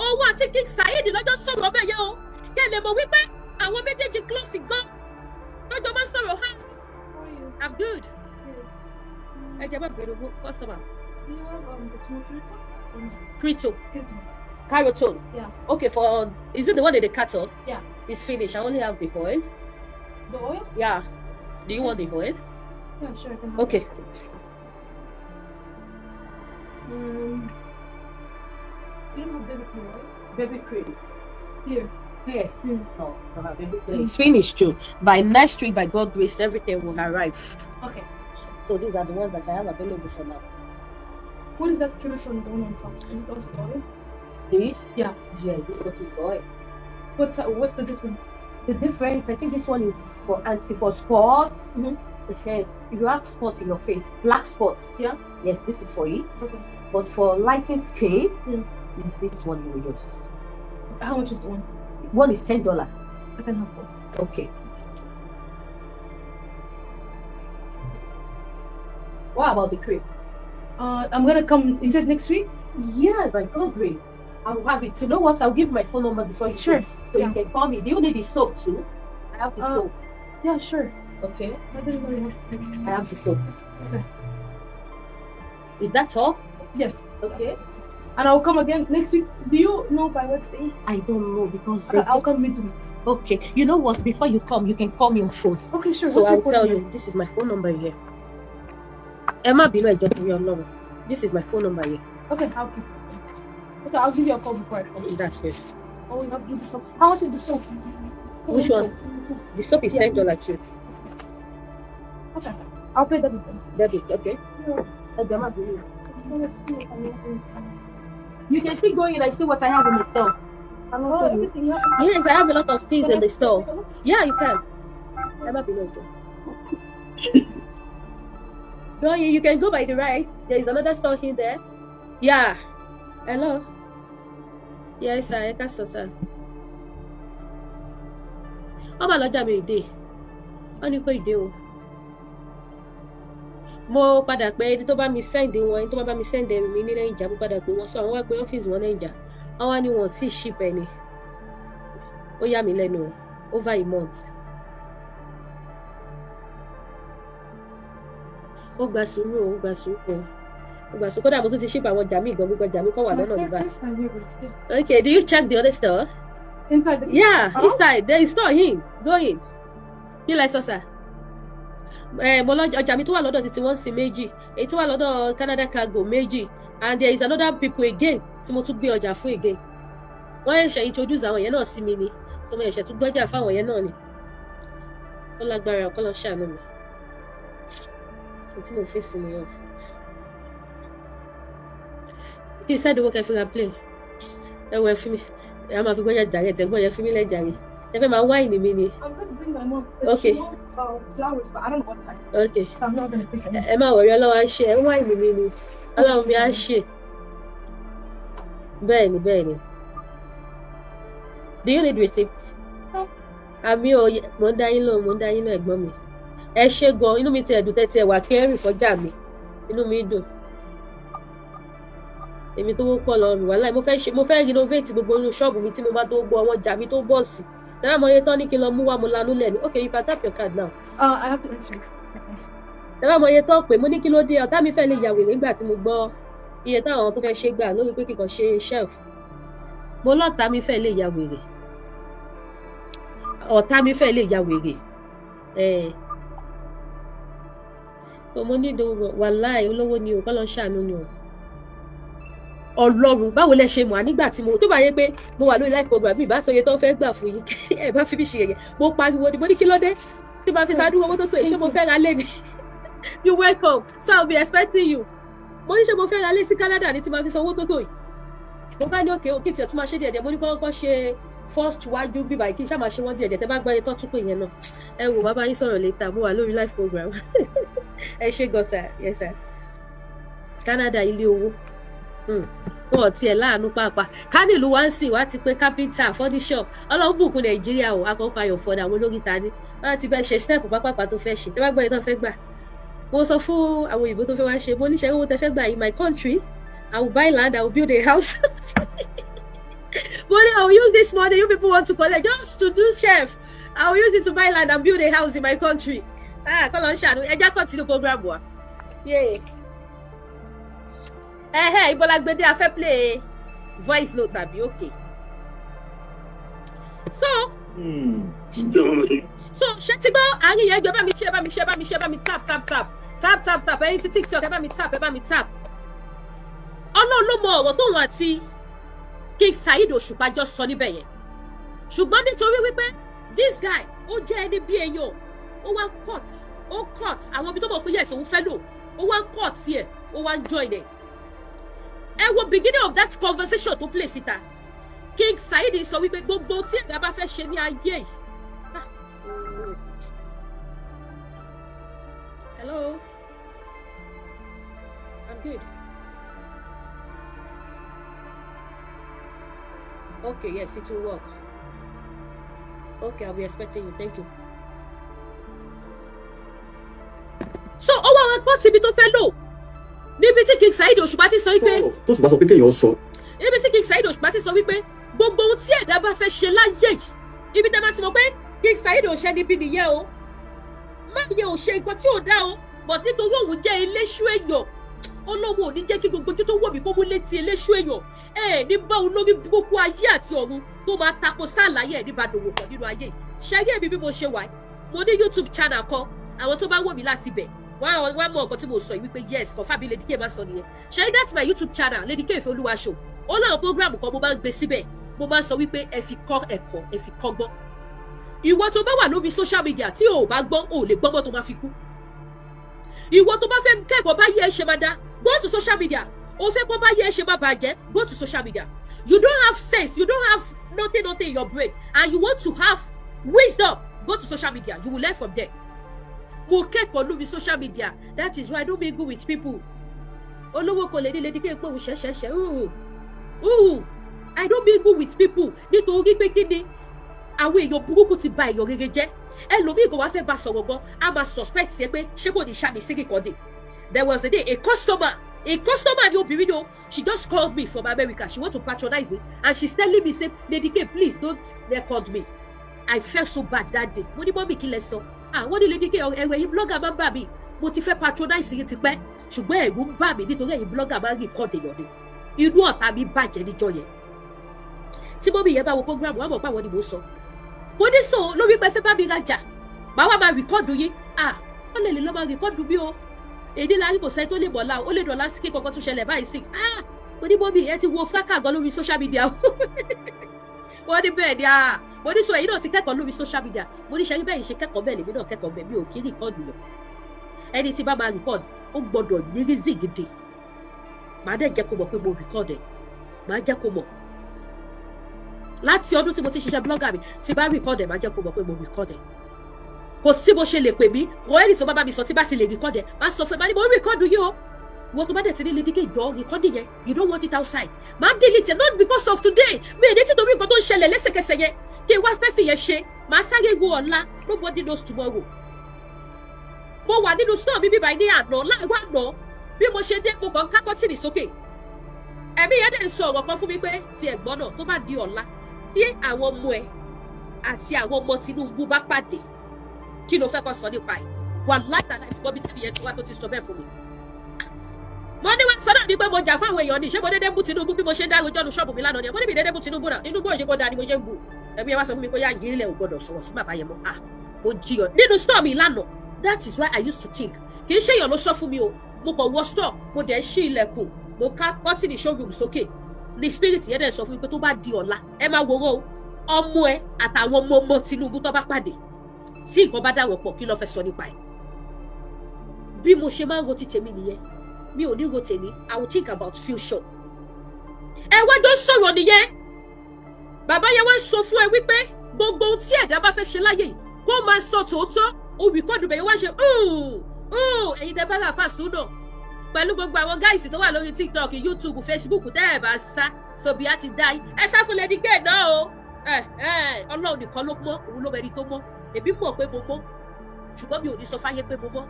owó àti King Saheed lọ́jọ́ sọ̀rọ̀ ọbẹ̀ yẹn o kẹ́ lè mọ̀ wípé àwọn méjèèjì close gan lọ́jọ́ bá sọ̀rọ̀ ha I'm good ẹ jẹ́ bá bẹ̀rẹ̀ owó customer. Do you have the small Crito. Carotone. Yeah. Okay, is it the one in the carton? Yeah. It's finished. I only have the oil. The oil? Yeah. Do you want the oil? Yeah, sure. I can have Okay. it. You don't have baby cream, right? Baby cream. Here. Here. Mm. No, don't have baby cream. It's finished too. By next week, by God's grace, everything will arrive. Okay. So these are the ones that I have available for now. What is that chemical on the one on top? Is it also oil? This? Yeah. Yes, this one is oil. What's the difference? The difference, I think this one is for spots. Mm-hmm. Because if you have spots in your face, black spots. Yeah. Yes, this is for it. Okay. But for lighting skin, Mm. is this one you will use. How much is the one? One is $10. I can have both. Okay. What about the cream? I'm gonna come. You said next week? Yes, my God, great. I'll have it. You know what? I'll give you my phone number before you Sure. go. So Yeah. you can call me. Do you need the soap too? I have the soap. Yeah, sure. Okay. I didn't know you wanted to. I have the soap. Okay. Is that all? Yes. Okay. And I'll come again next week. Do you know by what day? I don't know because I'll come meet you. okay. You know what? Before you come, you can call me on phone. Okay, sure. So What's I'll your phone tell number? you. This is my phone number here. Emma Bino your number. This is my phone number here. Okay, I'll keep it. Okay, I'll give you a call before I come. That's it. Oh, you have to do the soap. How much is the soap? Which one? The soap is $10 too. Okay. I'll pay that with them. Debit, okay. Yeah. Let's see if I can. You can still go in and see what I have in the store. Oh, everything. Yeah. Yes, I have a lot of things in the store. Yeah, you can. Emma Bino. No, you can go by the right. There is another store in there. Yeah. Hello. Yes, sir. I can sir. Oh my lord, mi ìdè. Wọ́n ní pé ìdè o. Mo padà pé ẹni tó bá mi send wọn, ẹni tó bá mi send mi ní lẹ́yìn ìjà, mo padà pé wọ́n sọ àwọn wá pé ọ́fíìsì wọn lẹ́yìn ìjà. Wọ́n wá ní wọn tí ship ẹni. Ó yà mí lẹ́nu o. Over a month. Ó gba sùúrù o, ó gba sùúrù o. Ó gba sùúrù. Kódà mo tún ti ship àwọn ọjà mi ìgbọ̀n gbogbo ọjà mi kọ́ wà lọ́nà níbà. Okay, do you check the other store? Inside the Yeah, inside. There is store in. Go in. Kí lẹ sọ sà? Mo lọ ọjà mi tó wà lọ́dọ̀ títí wọ́n sí méjì. Èyí tó wà lọ́dọ̀ Canada Cargo méjì. And there is another people again tí mo tún gbé ọjà fún again. Wọ́n ṣe introduce àwọn yẹn náà sí mi ni. So mo ṣe tún gbọ́jà fáwọn yẹn náà ni. Ó lágbára ọkọ lọ ṣàánú mi. Tí mo fèsì nìyẹn. Kí sẹ́ẹ̀dì owó kẹfì ra plane. Ẹ wọ ẹ fún mi. Ẹ máa fi gbọ́jà jàre tẹ̀gbọ́n yẹn fún mi lẹ́jà rẹ̀. Ẹ fẹ́ máa wáìnì mi ni. I'm going to bring my mom. Okay. She wants flowers, but I don't know what type. Okay. So I'm not going to pick any. Ẹ máa wọ̀rí ọlọ́wọ́ á ṣe ẹ wáìnì mi ni. Ọlọ́run mi á ṣe. Bẹ́ẹ̀ni, bẹ́ẹ̀ni. Do you need receipt? No. Àmì ò mò ń dá yín lóhùn, mò ń dá yín lóhùn ẹ̀gbọ́n mi. Ẹ ṣé gan, inú mi ti ẹ̀dùn tẹ́tí ẹ̀ wà kẹ́rì kọjá mi. Inú mi dùn. Èmi tó wọ́pọ̀ lọ́rùn wàhálà mo fẹ́ renovate gbogbo inú ṣọ́ọ̀bù mi tí mo bá tó gbọ́ àwọn ọjà mi tó bọ̀ sí. Náà mo yẹ tán ní kí n lọ mú wá mo lanú lẹ̀ ní. Okay, you can tap your card now. I have to answer. Náà mo yẹ tán pé mo ní kí ló dé ọ̀tá mi fẹ́ lè yàwé nígbà tí mo gbọ́ iye táwọn tó fẹ́ ṣe gbà lórí pé kíkan ṣe shelf. Mo lọ́ọ̀tá mi fẹ́ lè yàwé rẹ̀. Ọ̀tá mi fẹ́ lè yàwé rẹ̀. So mo ní ìdòwò wàláì olówó ni o kọ́ lọ ṣàánú ni o. Ọlọ́run báwo lẹ ṣe mọ̀ á nígbà tí mo tó bá yẹ pé mo wà lórí life program mi ìbá sọ iye tó fẹ́ gbà fún yín ẹ bá fi mí ṣe yẹ̀yẹ́ mo pariwo ni mo ní kí ló dé tí màá fi ṣáájú owó tó tó yìí ṣé mo fẹ́ ra lé ni you welcome so I'll be expecting you mo ní ṣé mo fẹ́ ra lé sí Canada ni tí màá fi san owó tó tó yìí mo bá ní òkè òkè tí ẹ tún máa ṣe díẹ̀díẹ̀ mo ní kọ́kọ́ ṣe first wájú bíbá kí n ṣáà máa ṣe wọ́n díẹ̀díẹ̀ tẹ́ bá gbọ́ iye tó tún pè yẹn náà ẹ wò bàbá yín sọ̀rọ̀ later mo wà lórí life program ẹ ṣé gan sir yes sir Canada ilé owó wọn ò tiẹ̀ láàánú pàápàá kánìlú wá ń sìn wá ti pé kápẹ́ńtà fọ́níṣọ̀ ọlọ́run bùkún Nàìjíríà o akọ́fàyọ̀ fọ́dà àwọn olórí ta ni wọ́n ti bẹ́ẹ̀ ṣe step pápápá tó fẹ́ ṣe tẹ́ bá gbọ́ yẹn tó fẹ́ gbà mo sọ fún àwọn òyìnbó tó fẹ́ wá ṣe mo níṣẹ́ owó tẹ́ fẹ́ gbà in my country I will buy land I will build a house money I will use this money you people want to collect just to do chef I will use it to buy land and build a house in my country kọ́ lọ ń ṣàánú ẹja continue program wa Ibola gbede a fẹ́ play voice note àbí okay. So ṣé ti gbọ́ àárín yẹn gbé bá mi tap ẹ̀yin tí TikTok ẹ bá mi tap. Ọlọ́run ló mọ ọ̀rọ̀ tóun àti King Saheed Osupa jọ sọ níbẹ̀ yẹn. Ṣùgbọ́n nítorí wípé this guy ó jẹ́ ẹni bí èèyàn ó wá cut ó cut àwọn ibi tó mọ̀ pé yes òun fẹ́ lò ó wá ń cut tiẹ̀ ó wá ń join ẹ̀. ẹ wo beginning of that conversation tó play síta King Saheed sọ wípé gbogbo tí ẹ̀dá bá fẹ́ ṣe ní ayé yìí. Hello, I'm good. Okay, yes, it will work. Okay, I'll be expecting you. Thank you. So, ó wá wọn kọ́ síbi tó fẹ́ lò. Níbi tí King Saheed Osupa ti sọ wípé. Tó Osupa sọ pé kéèyàn sọ. Níbi tí King Saheed Osupa ti sọ wípé gbogbo ohun tí ẹ̀dá bá fẹ́ ṣe láyé yìí. Ibi tẹ́ bá ti mọ̀ pé King Saheed ò ṣe níbi nìyẹn o. Má yẹ ò ṣe nǹkan tí ò dá o. But nítorí òun jẹ́ eléṣú èèyàn. Ọlọ́run ò ní jẹ́ kí gbogbo ojú tó wọ̀ mí kó mú létí eléṣú èèyàn. Ní bá olórí gbogbo ayé àti ọ̀run tó máa tako sáàláyé ẹ̀ ní bá dòwò pọ̀ nínú ayé. Ṣẹ́yẹ́ mi bí mo ṣe wà. Mo ní YouTube channel kan. Àwọn tó bá wò mí láti bẹ̀. Wọ́n mọ nǹkan tí mo sọ yìí wípé yes confirm bí Lady K máa sọ nìyẹn. Ṣẹ́yẹ́ that's my YouTube channel Lady K Ìfẹ́olúwa show. Ó láwọn program kan mo máa ń gbé síbẹ̀. Mo máa ń sọ wípé ẹ fi kọ́ ẹ̀kọ́ ẹ fi kọ́gbọ́n. Ìwọ tó bá wà lórí social media tí o ò bá gbọ́ o ò lè gbọ́gbọ́n tó máa fi kú. Ìwọ tó bá fẹ́ kẹ́kọ̀ọ́ bá yẹ ẹ ṣe máa dá go to social media. O fẹ́ kó bá yẹ ẹ ṣe máa bàjẹ́ go to social media. You don't have sense, you don't have nothing in your brain and you want to have wisdom go to social media. You will learn from there. Mo kẹ́kọ̀ọ́ lórí social media. That is why I don't mingle with people. Olówó kò lè ní Lady K pé òun ṣẹ̀ṣẹ̀ṣẹ̀. I don't mingle with people nítorí pé kí ni àwọn èèyàn burúkú ti ba èèyàn rere jẹ́. Ẹlòmíì kò wá fẹ́ bá sọ̀rọ̀ gan, a máa suspect yẹ pé ṣé kò ní ṣàmì sí kíkọ́ dé. There was a day a customer ní obìnrin ni o, she just called me from America. She want to patronize me and she's telling me say Lady K please don't record me. I felt so bad that day. Mo ní mọ́mì kí lẹ sọ. Wọ́n ní Lady K ẹ̀rọ ẹ̀yin blogger máa ń bà mí. Mo ti fẹ́ patronize yín ti pẹ́ ṣùgbọ́n ẹ̀rù ń bà mí nítorí ẹ̀yin blogger máa ń record èèyàn ni. Inú ọ̀tá mi bàjẹ́ níjọ́ yẹn. Tí mọ́mì yẹn bá wo program wọ́n mọ̀ pé àwọn ni mo sọ. Mo ní sọ lórí pé fẹ́ bá mi rajà. Màá wá máa rìkọ́dù yín. Wọ́n lè lọ́ máa rìkọ́dù bí o. Èdè láàrin kò sẹ́ni tó lè bọ̀ láò. Ó lè dọ̀lá sí kí kankan tún ṣẹlẹ̀ báyìí sí. Mo ní mọ́mì ẹ ti wo fákà gan lórí social media. Wọ́n ní bẹ́ẹ̀ ni mo ní sọ èyí náà ti kẹ́kọ̀ọ́ lórí social media. Mo ní ṣẹ́yìn bẹ́ẹ̀ ṣe kẹ́kọ̀ọ́ bẹ́ẹ̀ lèmi náà kẹ́kọ̀ọ́ bẹ́ẹ̀ mi ò kí ń rìkọ́dù lọ. Ẹni tí bá máa rìkọ́dù ó gbọ́dọ̀ ní rízì gidi. Màá dẹ̀ jẹ́ kó mọ̀ pé mo rìkọ́dù ẹ̀. Màá jẹ́ kó mọ̀. Láti ọdún tí mo ti ṣiṣẹ́ blogger mi tí bá rìkọ́dù ẹ̀ máa jẹ́ kó mọ̀ pé mo rìkọ́dù ẹ̀. Kò sí bó ṣe lè pè mí kò ẹ́rì tó bá mi sọ tí bá ti lè rìkọ́dù ẹ̀ máa sọ fún ẹ máa ní mo rìkọ́dù yìí o. Wọ́n tó bá dẹ̀ ti ní Lady K jọ rìkọ́dù yẹn you don't want it outside. Máa delete it not because of today mi ò ní títorí nǹkan tó ń ṣẹlẹ̀ lẹ́sẹ̀kẹsẹ̀ yẹn kí n wá fẹ́ fìyẹn ṣe máa sáré wo ọ̀la nobody knows tomorrow. Mo wà nínú store mi bíbá ní àná láìwá àná bí mo ṣe dé mo kàn ká kọ́tìnì sókè. Ẹ̀mí yẹn dẹ̀ sọ ọ̀rọ̀ kan fún mi pé ti ẹ̀gbọ́n náà tó bá di ọ̀la tí àwọn ọmọ ẹ àti àwọn ọmọ Tinubu bá pàdé kí ló fẹ́ kọ́ sọ nípa ẹ̀ wà látàlá ìfọwọ́ bí tìbí yẹn tí wá tó ti sọ bẹ́ẹ̀ fún mi. Mo ní wọ́n sọ́dọ̀ ní pé mo jà fún àwọn èèyàn ní ṣé mo dédé bú Tinubu bí mo ṣe ń dáwọ́ ìjọ́nu ṣọ́ọ̀bù mi lánàá ni mo níbi dédé bú Tinubu náà nínú bó ṣe kó dáa ni mo ṣe ń bù ẹ̀mí yẹn wá sọ fún mi pé yá yìí ilẹ̀ ò gbọ́dọ̀ sọ̀rọ̀ sí bàbá yẹn mọ́ mo jiyàn nínú store mi lánàá. That is why I used to think kì í ṣe èèyàn ló sọ fún mi o mo kàn wọ store mo dẹ̀ ṣí ilẹ̀kùn mo ká kọ́tìnì showroom sókè ní spirit yẹn dẹ̀ sọ fún mi pé tó bá di ọ̀la ẹ máa wòró ọmọ ẹ àtàwọn ọmọ Tinubu tó bá pàdé tí nǹkan bá dáwọ̀ pọ̀ kí ló fẹ́ sọ nípa ẹ̀. Bí mo ṣe máa ń ro ti tèmi nìyẹn mi ò ní ro tèmi I will think about future. Ẹ wá jọ sọ̀rọ̀ nìyẹn bàbá yẹn wá sọ fún ẹ wípé gbogbo ohun tí ẹ̀dá bá fẹ́ ṣe láyé yìí kó máa sọ tòótọ́ ó rìkọ́dù bẹ̀yẹ wá ṣe ẹ̀yin tẹ́ bá rà Alfa Suna pẹ̀lú gbogbo àwọn gáìsì tó wà lórí TikTok YouTube Facebook tẹ́ ẹ̀ bá sá sobi á ti dá yín ẹ sá fún Lady K náà o Ọlọ́run nìkan ló mọ̀ òun ló mẹ́ni tó mọ̀ èmi mọ̀ pé mo mọ̀ ṣùgbọ́n mi ò ní sọ fáyé pé mo mọ̀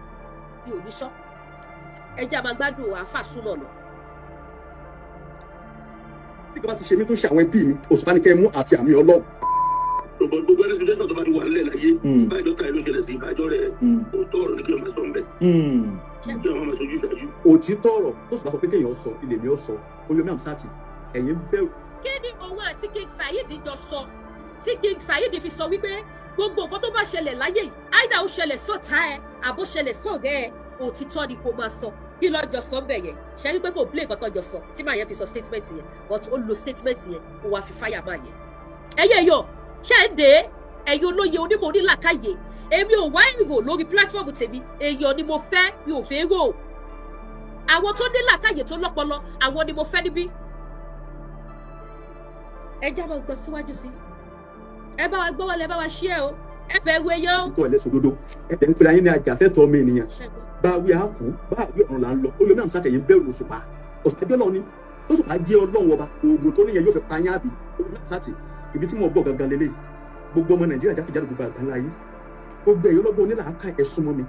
mi ò ní sọ ẹ jẹ́ a máa gbádùn Alfa Suna lọ. Tí kò bá ti ṣe mí tó ṣe àwọn ẹbí mi Òṣùpá ní kẹ́ ẹ mú àti àmì Ọlọ́run. Gbogbo ẹni situation tó bá ti wà nílẹ̀ láyé báyìí tani ló ṣẹlẹ̀ sí ìbájọ́ rẹ̀ òótọ́ ọ̀rọ̀ ní kí wọ́n máa sọ ńbẹ̀ kí wọ́n máa sojú ìdájú. Òtítọ́ ọ̀rọ̀ tó Òṣùpá sọ pé kéèyàn sọ ilé mi ó sọ Olómi Àmúsátì ẹ̀yin bẹ̀rù. Kí ni òun àti King Saheed jọ sọ tí King Saheed fi sọ wípé gbogbo nǹkan tó bá ṣẹlẹ̀ láyé yìí àìdá ó ṣẹlẹ̀ sọ́ta ẹ àbó ṣẹlẹ̀ sọ́ọ̀gẹ́ ẹ òtítọ́ ni kò máa sọ kí ló jọ sọ bẹ́ẹ̀ yẹn ṣe é pé kò play nǹkan tó jọ sọ tí màá yẹn fi sọ statement yẹn but ó lo statement yẹn ó wá fi fáyà máa yẹn. ẹyẹ yọ ṣe é dé ẹ̀yin olóye onímọ̀ onílàkàyè èmi ò wá èrò lórí platform tèmi èèyàn ni mo fẹ́ mi ò fẹ́ rò àwọn tó ní làákàyè tó lọ́pọlọ àwọn ni mo fẹ́ níbí ẹ já máa gbọ́ síwájú sí ẹ bá wa gbọ́ wọlé ẹ bá wa ṣí ẹ o ẹ bẹ̀rù ẹyọ. títọ́ ẹlẹ́sùn dodo ẹ tẹ̀ ń pera yín ní ajàfẹ́tọ̀ọ́ ọmọ ènìyàn báwí àkú báwí ọ̀run là ń lọ olómi àmì sátẹ̀yìn bẹ̀rù òṣùpá òṣùpá jẹ́ ọlọ́run ni òṣùpá jẹ́ ọlọ́run ọba oògùn tó níyẹn yóò fi pa yín àbí olómi àmì sátẹ̀ ibi tí mo gbọ́ gangan lélẹ̀ gbogbo ọmọ nàìjíríà jákèjádò gbogbo àgbáńlá yìí gbogbo ẹ̀yọ́ lọ́gbọ́n onílàáká ẹ̀sùn mọ́ mi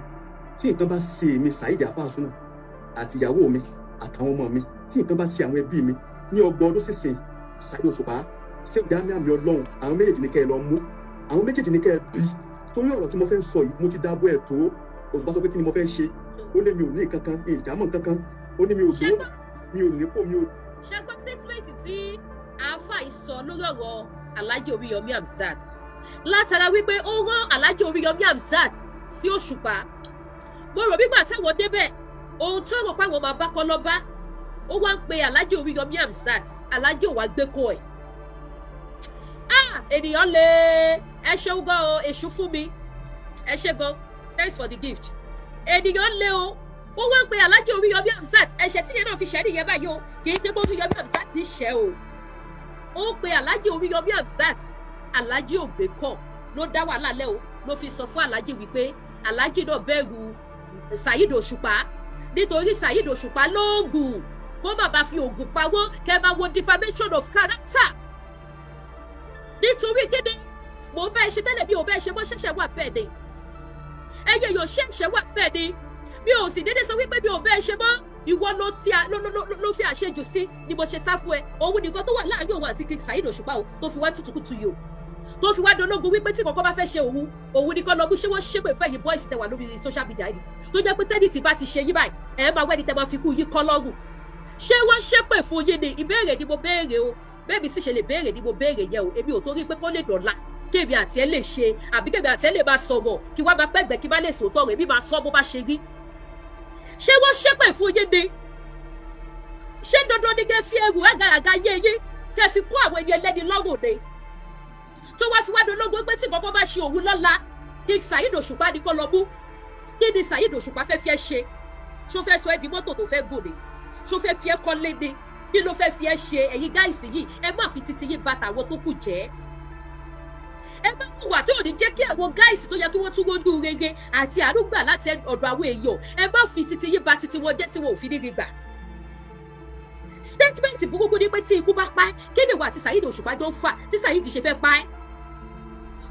tí nǹkan bá ṣe èmi Saheed Alfa Suna àti ìyàwó mi àtàwọn ọmọ mi tí nǹkan bá ṣe àwọn ẹbí mi ní ọgbọ̀n ọdún sísìn Saheed Osupa ṣé ìdámẹ́ àmì ọlọ́run àwọn méjèèjì ní kẹ́ ẹ lọ mú àwọn méjèèjì ní kẹ́ ẹ bí torí ọ̀rọ̀ tí mo fẹ́ sọ yìí mo ti dábọ̀ ẹ̀ tó Osupa sọ pé kí ni mo fẹ́ ṣe ó lé mi ò ní kankan ìjàmọ̀ kankan ó ní mi ò dúró mi ò nípò mi ò. ṣẹgbọn statement tí àáfà ìsọ lórí ọ̀rọ̀ Alhaji Oríyọmí Hamzat látara wípé ó rán Alhaji Oríyọmí Hamzat sí Òṣùpá mo rò nígbà táwọn débẹ̀ ohun tó rò pé àwọn máa bá kọ́ lọ́ bá ó wá ń pe Alhaji Oríyọmí Hamzat Alhaji ò wá gbé kó ẹ̀ ènìyàn lè ẹ ṣeun gan o èṣù fún mi ẹ ṣe gan thanks for the gift ènìyàn lè o ó wá ń pe Alhaji Oríyọmí Hamzat ẹ̀ṣẹ̀ tí yẹn náà fi ṣẹ́ nìyẹn báyìí o kì í ṣe pé Oríyọmí Hamzat ti ṣẹ́ o ó pe Alhaji Oríyọmí Hamzat Alhaji ògbékọ̀ ló dá wàhálà lẹ́ o ló fi sọ fún Alhaji wípé Alhaji náà bẹ̀rù Saheed Osupa nítorí Saheed Osupa lóògùn kó bàbá fi oògùn pawó kẹ́ máa wo defamation of character nítorí kéde mo bá ẹ ṣe tẹ́lẹ̀ bí o bá ẹ ṣe mọ́ ṣẹ̀ṣẹ̀ wà bẹ́ẹ̀ ni ẹyẹ yóò ṣẹ̀ṣẹ̀ wà bẹ́ẹ̀ ni mi ò sì dédé sọ wípé mi ò bá ẹ ṣe mọ́ ìwọ ló fi àṣejù sí ni mo ṣe sá fún ẹ òun nìkan tó wà láàrin òun àti King Saheed Osupa o tó fi wá tutukutu yìí o tó fi wá dológun wípé tí kankan bá fẹ́ ṣe òun nìkan lọ bú ṣé wọ́n ṣépè fẹ́ yìí boys tẹ wà lórí social media yìí tó jẹ́ pé tẹ́nìtì bá ti ṣe yí báyìí ẹ̀ máa wẹ́ni tẹ́ máa fi kú yí kọ́ lọ́rùn ṣé wọ́n ṣépè fún yín ni ìbéèrè ni mo béèrè o bẹ́ẹ̀bi sì ṣe lè béèrè ni mo béèrè yẹ o èmi ò torí pé kó lè dọ̀la kébi àti ẹ lè ṣe àbí kébi àti ẹ lè máa sọ̀rọ̀ kí wá máa pẹ́gbẹ́ kí má lè sòótọ́ rẹ̀ bí máa sọ bó bá ṣe rí ṣé wọ́n ṣépè fún yín ni ṣé dandan ni kẹ́ fi ẹrù àgàràgà yé yín kẹ́ fi kó àwọn ẹni ẹlẹ́ni lọ́rùn ni tó wá fi wá dológun pé tí kankan bá ṣe òun lọ́la kí Saheed Osupa ní kó lọ mú kí ni Saheed Osupa fẹ́ fi ẹ ṣe ṣó fẹ́ sọ ẹ́ di mọ́tò tó fẹ́ gùn ni ṣó fẹ́ fi ẹ́ kọ́lé ni kí ló fẹ́ fi ẹ́ ṣe ẹ̀yin gáìsì yìí ẹ má fi titi yín bàtà àwọn tó kù jẹ́ ẹ má wà tó ní jẹ́ kí àwọn gáìsì tó yẹ kí wọ́n tún rójú rere àti àrúgbà láti ọ̀dọ̀ àwọn èèyàn ẹ má fi titi yín bà titi wọn jẹ́ tí wọn ò fi ní gbà statement burúkú ni pé tí ikú bá pa kí ni wà tí Saheed Osupa jọ ń fà tí Saheed ṣe fẹ́ pa ẹ́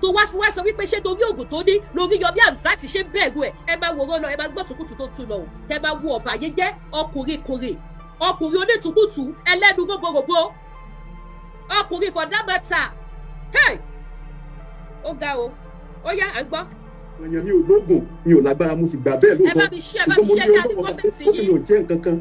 tó wá fi wá sọ wípé ṣé torí oògùn tó ní lórí Oríyọmí Hamzat ṣe bẹ̀rù ẹ máa wòrán lọ ẹ máa gbọ́ tùkùtù tó tún lọ o ẹ máa wo ọ̀bà yẹn jẹ́ ọkùnrin kòrè ọkùnrin onítùkùtù ẹlẹ́nu gbogbogbò ọkùnrin for that matter hey ó ga o ó yá à ń gbọ́. èèyàn mi ò lóògùn mi ò lágbára mo sì gbà bẹ́ẹ̀ lóòótọ́ ṣùgbọ́n mo ní ọlọ́wọ́ bá tó mi ò jẹ́ nǹkan kan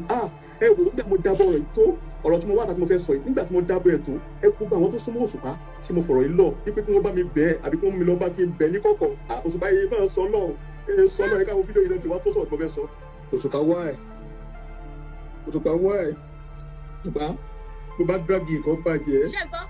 ẹ wò ó nígbà mo dábọ̀ rẹ̀ tó ọ̀rọ̀ tí mo wá àtàkùn mo fẹ́ sọ yìí nígbà tí mo dábọ̀ ẹ̀ tó ẹ gbogbo àwọn tó súnmọ́ Òṣùpá tí mo fọ̀rọ̀ yìí lọ wípé kí wọ́n bá mi bẹ̀ àbí kí wọ́n mú mi lọ bá kí n bẹ̀ ní kọ̀kọ̀ Òṣùpá yìí máa sọ náà sọ náà káwọn fídíò yìí náà ti wá tó sọ̀rọ̀ tó fẹ́ sọ. Òṣùpá wá ẹ̀ Òṣùpá wá ẹ̀ Òṣùpá tó bá dráàgì kan bàjẹ́. ṣé ẹ gbọ́.